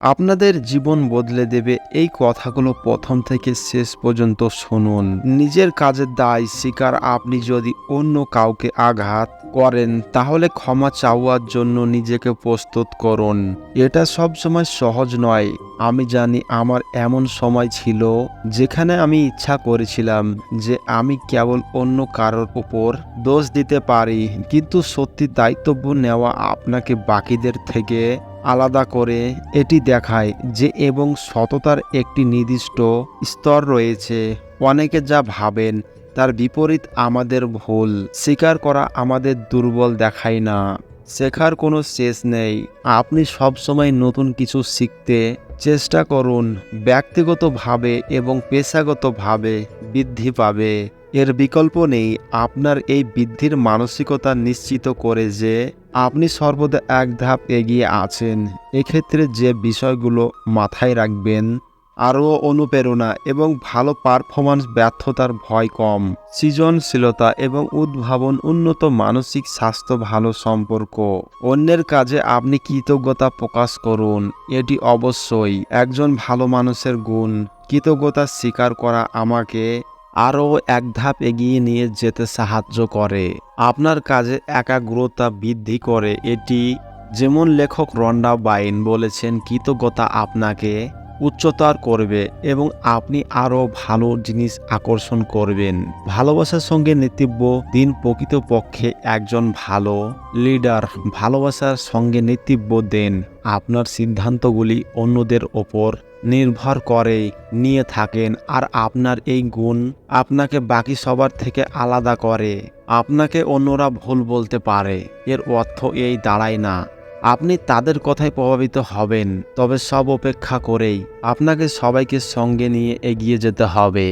আপনাদের জীবন বদলে দেবে এই কথাগুলো প্রথম থেকে শেষ পর্যন্ত শুনুন। নিজের কাজের দায় স্বীকার। আপনি যদি অন্য কাউকে আঘাত করেন তাহলে ক্ষমা চাওয়ার জন্য নিজেকে প্রস্তুত করুন। এটা সবসময় সহজ নয়। আমি জানি আমার এমন সময় ছিল যেখানে আমি ইচ্ছা করেছিলাম যে আমি কেবল অন্য কারোর উপর দোষ দিতে পারি, কিন্তু সত্যি দায়িত্ব নেওয়া আপনাকে বাকিদের থেকে আলাদা করে। এটি দেখায় যে এবং সততার একটি নির্দিষ্ট স্তর রয়েছে। অনেকে যা ভাবেন তার বিপরীত। আমাদের ভুল স্বীকার করা আমাদের দুর্বল দেখায় না। শেখার কোনো শেষ নেই। আপনি সবসময় নতুন কিছু শিখতে চেষ্টা করুন। ব্যক্তিগতভাবে এবং পেশাগতভাবে বৃদ্ধি পাবে। এর বিকল্প নেই। আপনার এই বৃদ্ধির মানসিকতা নিশ্চিত করে যে আপনি সর্বদা এক ধাপ এগিয়ে আছেন। এক্ষেত্রে যে বিষয়গুলো মাথায় রাখবেন: আরও অনুপ্রেরণা এবং ভালো পারফরম্যান্স, ব্যর্থতার ভয় কম, সৃজনশীলতা এবং উদ্ভাবন, উন্নত মানসিক স্বাস্থ্য, ভালো সম্পর্ক। অন্যের কাজে আপনি কৃতজ্ঞতা প্রকাশ করুন। এটি অবশ্যই একজন ভালো মানুষের গুণ। কৃতজ্ঞতা স্বীকার করা আমাকে আরও এক ধাপ এগিয়ে নিয়ে যেতে সাহায্য করে। আপনার কাজে একাগ্রতা বৃদ্ধি করে এটি। যেমন লেখক রন্ডা বাইন বলেছেন, কৃতজ্ঞতা আপনাকে উচ্চতর করবে এবং আপনি আরও ভালো জিনিস আকর্ষণ করবেন। ভালোবাসার সঙ্গে নেতৃত্ব দিন। প্রকৃতপক্ষে একজন ভালো লিডার ভালোবাসার সঙ্গে নেতৃত্ব দেন। আপনার সিদ্ধান্তগুলি অন্যদের ওপর নির্ভর করে নিয়ে থাকেন, আর আপনার এই গুণ আপনাকে বাকি সবার থেকে আলাদা করে। আপনাকে অন্যরা ভুল বলতে পারে, এর অর্থ এই দাঁড়ায় না আপনি তাদের কথায় প্রভাবিত হবেন। তবে সব উপেক্ষা করেই আপনাকে সবাইকে সঙ্গে নিয়ে এগিয়ে যেতে হবে।